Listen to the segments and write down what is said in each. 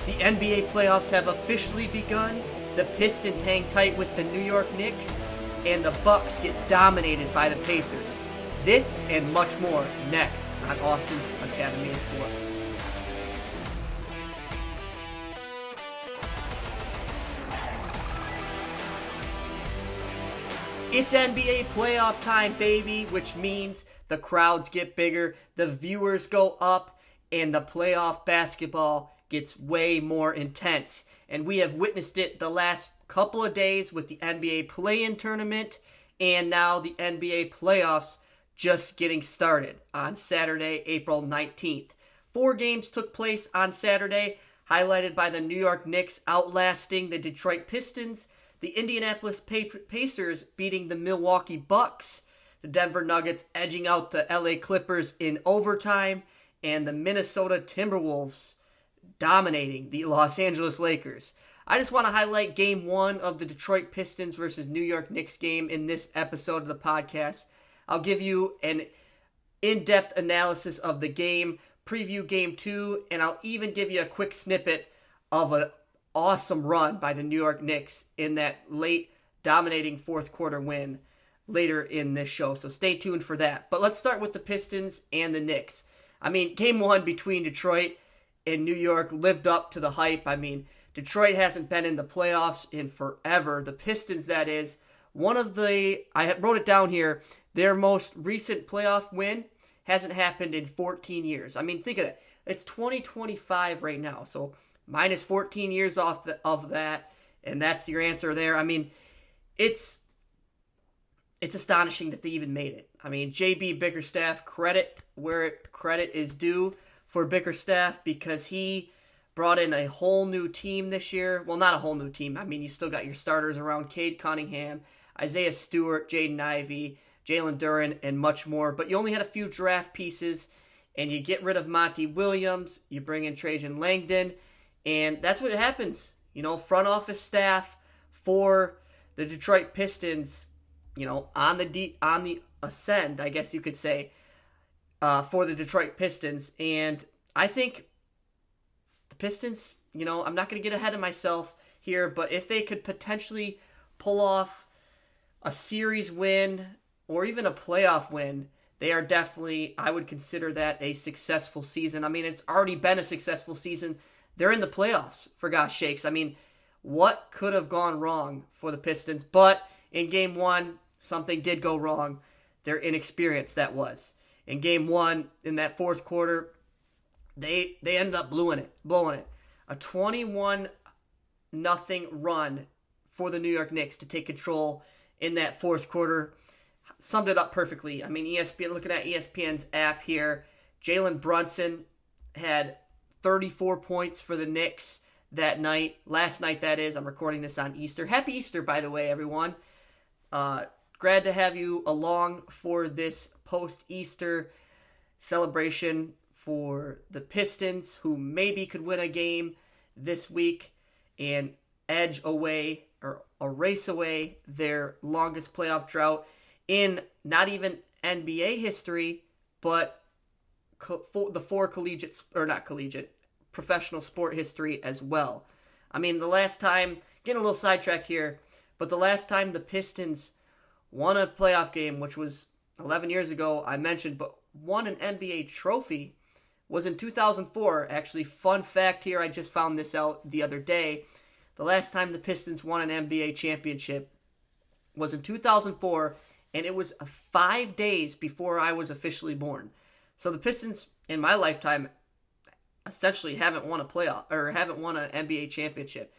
The NBA playoffs have officially begun. The Pistons hang tight with the New York Knicks, and the Bucks get dominated by the Pacers. This and much more next on Austin's Academy of Sports. It's NBA playoff time, baby, which means the crowds get bigger, the viewers go up, and the playoff basketball gets way more intense. And we have witnessed it the last couple of days with the NBA play-in tournament and now the NBA playoffs just getting started on Saturday, April 19th. 4 games took place on Saturday, highlighted by the New York Knicks outlasting the Detroit Pistons, the Indianapolis Pacers beating the Milwaukee Bucks, the Denver Nuggets edging out the LA Clippers in overtime, and the Minnesota Timberwolves dominating the Los Angeles Lakers. I just want to highlight Game 1 of the Detroit Pistons versus New York Knicks game in this episode of the podcast. I'll give you an in-depth analysis of the game, preview Game 2, and I'll even give you a quick snippet of an awesome run by the New York Knicks in that late dominating fourth quarter win later in this show. So stay tuned for that. But let's start with the Pistons and the Knicks. I mean, Game 1 between Detroit and New York lived up to the hype. I mean, Detroit hasn't been in the playoffs in forever. The Pistons, that is. I wrote it down here, their most recent playoff win hasn't happened in 14 years. I mean, think of that. It's 2025 right now, so minus 14 years of that, and that's your answer there. I mean, it's astonishing that they even made it. I mean, J.B. Bickerstaff, credit where credit is due for Bickerstaff, because he brought in a whole new team this year. Well, not a whole new team. I mean, you still got your starters around Cade Cunningham, Isaiah Stewart, Jaden Ivey, Jalen Duren, and much more. But you only had a few draft pieces, and you get rid of Monty Williams. You bring in Trajan Langdon, and that's what happens. You know, front office staff for the Detroit Pistons, you know, on the ascend, I guess you could say, for the Detroit Pistons. And I think the Pistons, you know, I'm not going to get ahead of myself here, but if they could potentially pull off a series win or even a playoff win, they are definitely, I would consider that a successful season. I mean, it's already been a successful season. They're in the playoffs, for gosh sakes. I mean, what could have gone wrong for the Pistons? But in Game 1, something did go wrong. Their inexperience, that was. In Game 1, in that fourth quarter, they ended up blowing it. A 21-0 run for the New York Knicks to take control in that fourth quarter summed it up perfectly. I mean, looking at ESPN's app here, Jalen Brunson had 34 points for the Knicks that night. Last night, that is. I'm recording this on Easter. Happy Easter, by the way, everyone. Glad to have you along for this post-Easter celebration for the Pistons, who maybe could win a game this week and edge away or erase away their longest playoff drought in not even NBA history, but professional sport history as well. I mean, the last time, getting a little sidetracked here, but the last time the Pistons won a playoff game, which was 11 years ago, I mentioned, but won an NBA trophy, was in 2004. Actually, fun fact here, I just found this out the other day. The last time the Pistons won an NBA championship was in 2004, and it was 5 days before I was officially born. So the Pistons, in my lifetime, essentially haven't won an NBA championship.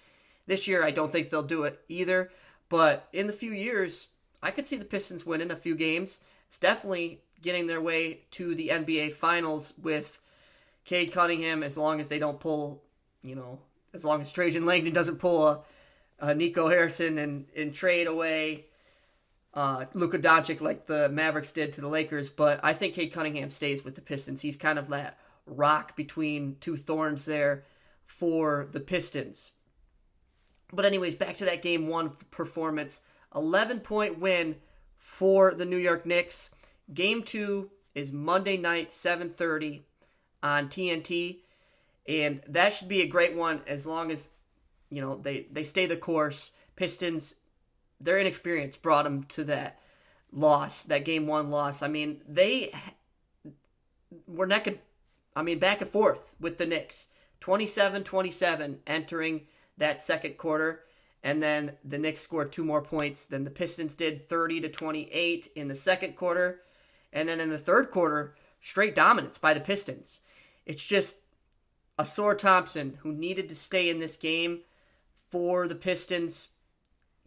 This year, I don't think they'll do it either, but in the few years, I could see the Pistons winning a few games. It's definitely getting their way to the NBA Finals with Cade Cunningham, as long as they don't pull, as long as Trajan Langdon doesn't pull a Nico Harrison and trade away Luka Doncic like the Mavericks did to the Lakers. But I think Cade Cunningham stays with the Pistons. He's kind of that rock between two thorns there for the Pistons. But anyways, back to that Game 1 performance. 11-point win for the New York Knicks. Game 2 is Monday night, 7:30 on TNT. And that should be a great one as long as, they stay the course. Pistons, their inexperience brought them to that loss, that game 1 loss. I mean, they were back and forth with the Knicks. 27-27 entering that second quarter. And then the Knicks scored 2 more points than the Pistons did, 30-28 in the second quarter. And then in the third quarter, straight dominance by the Pistons. It's just Ausar Thompson, who needed to stay in this game for the Pistons,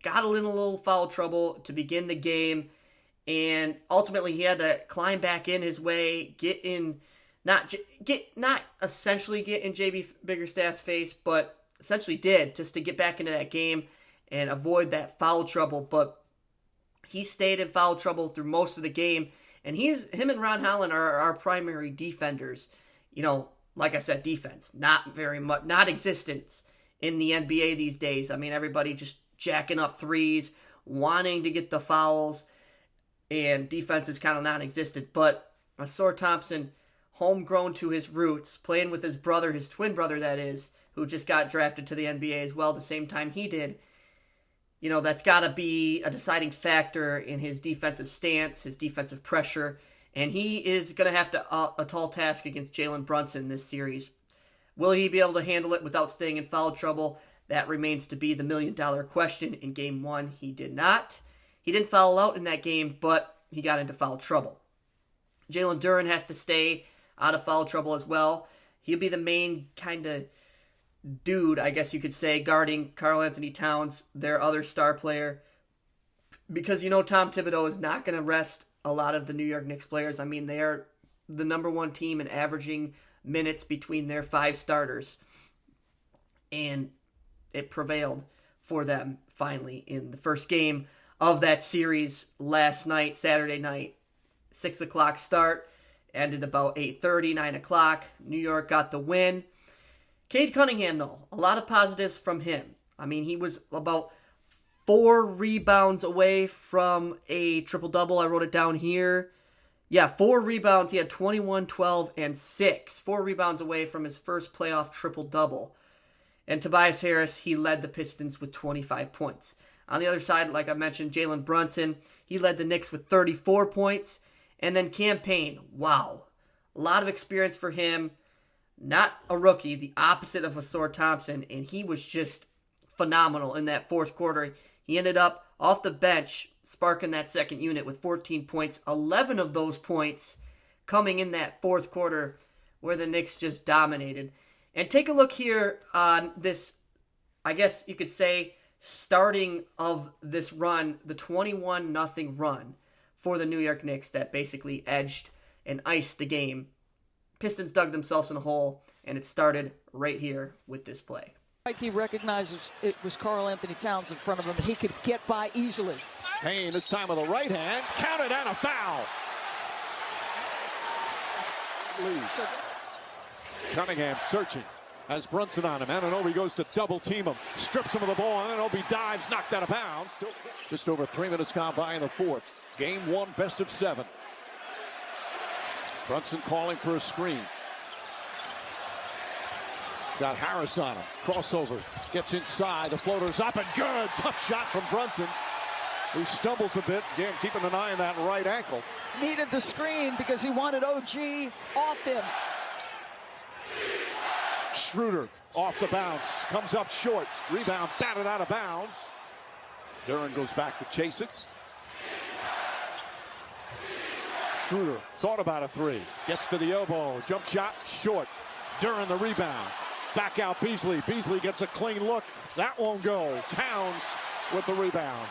got in a little foul trouble to begin the game. And ultimately, he had to climb back in his way, not essentially get in JB Bickerstaff's face, but essentially did, just to get back into that game and avoid that foul trouble. But he stayed in foul trouble through most of the game, and him and Ron Holland are our primary defenders. Like I said, defense, not very much, not existence in the NBA these days. I mean, everybody just jacking up threes, wanting to get the fouls, and defense is kind of non-existent. But Ausar Thompson, homegrown to his roots, playing with his brother, his twin brother that is, who just got drafted to the NBA as well the same time he did. That's got to be a deciding factor in his defensive stance, his defensive pressure, and he is going to have a tall task against Jalen Brunson this series. Will he be able to handle it without staying in foul trouble? That remains to be the million-dollar question. In Game 1, he did not. He didn't foul out in that game, but he got into foul trouble. Jalen Duren has to stay out of foul trouble as well. He'll be the main kind of dude, I guess you could say, guarding Karl-Anthony Towns, their other star player. Because Tom Thibodeau is not going to rest a lot of the New York Knicks players. I mean, they are the number 1 team in averaging minutes between their 5 starters. And it prevailed for them finally in the first game of that series last night, Saturday night. 6 o'clock start, ended about 8:30, 9 o'clock. New York got the win. Cade Cunningham, though, a lot of positives from him. I mean, he was about 4 rebounds away from a triple-double. I wrote it down here. Yeah, 4 rebounds. He had 21, 12, and 6. 4 rebounds away from his first playoff triple-double. And Tobias Harris, he led the Pistons with 25 points. On the other side, like I mentioned, Jalen Brunson, he led the Knicks with 34 points. And then Cam Payne, wow. A lot of experience for him. Not a rookie, the opposite of Ausar Thompson, and he was just phenomenal in that fourth quarter. He ended up off the bench, sparking that second unit with 14 points, 11 of those points coming in that fourth quarter where the Knicks just dominated. And take a look here on this, I guess you could say, starting of this run, the 21-0 run for the New York Knicks that basically edged and iced the game. Pistons dug themselves in a hole, and it started right here with this play. Like he recognizes it was Karl-Anthony Towns in front of him, and he could get by easily. Payne this time with a right hand, counted and a foul. Cunningham searching, has Brunson on him. Anunoby goes to double team him, strips him of the ball. Anunoby dives, knocked out of bounds. Still just over 3 minutes gone by in the fourth. Game 1, best of 7. Brunson calling for a screen. Got Harris on him. Crossover. Gets inside. The floater's up and good. Tough shot from Brunson, who stumbles a bit. Again, keeping an eye on that right ankle. Needed the screen because he wanted OG off him. Schroeder off the bounce. Comes up short. Rebound batted out of bounds. Duren goes back to chase it. Schroeder thought about a 3. Gets to the elbow. Jump shot short. Duren the rebound. Back out Beasley. Beasley gets a clean look. That won't go. Towns with the rebound.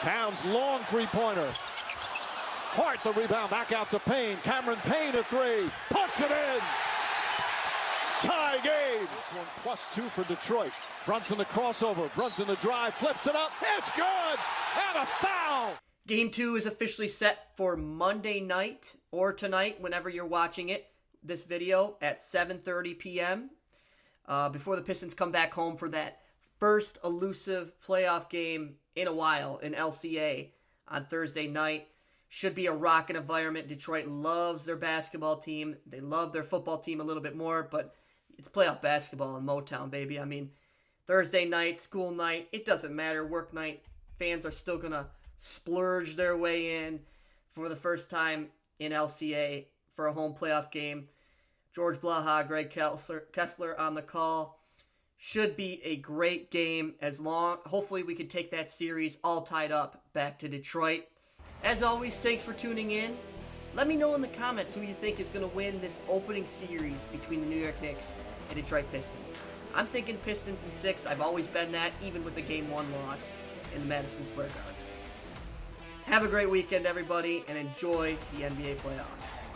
Towns long 3-pointer. Hart the rebound. Back out to Payne. Cameron Payne a 3. Puts it in. Tie game. This one +2 for Detroit. Brunson the crossover. Brunson the drive. Flips it up. It's good. And a foul. Game 2 is officially set for Monday night or tonight, whenever you're watching it, this video, at 7:30 p.m. Before the Pistons come back home for that first elusive playoff game in a while in LCA on Thursday night. Should be a rocking environment. Detroit loves their basketball team. They love their football team a little bit more, but it's playoff basketball in Motown, baby. I mean, Thursday night, school night, it doesn't matter. Work night, fans are still going to splurge their way in for the first time in LCA for a home playoff game. George Blaha, Greg Kessler on the call. Should be a great game hopefully we can take that series all tied up back to Detroit. As always, thanks for tuning in. Let me know in the comments who you think is going to win this opening series between the New York Knicks and Detroit Pistons. I'm thinking Pistons in 6. I've always been that, even with the Game 1 loss in the Madison Square Garden. Have a great weekend, everybody, and enjoy the NBA playoffs.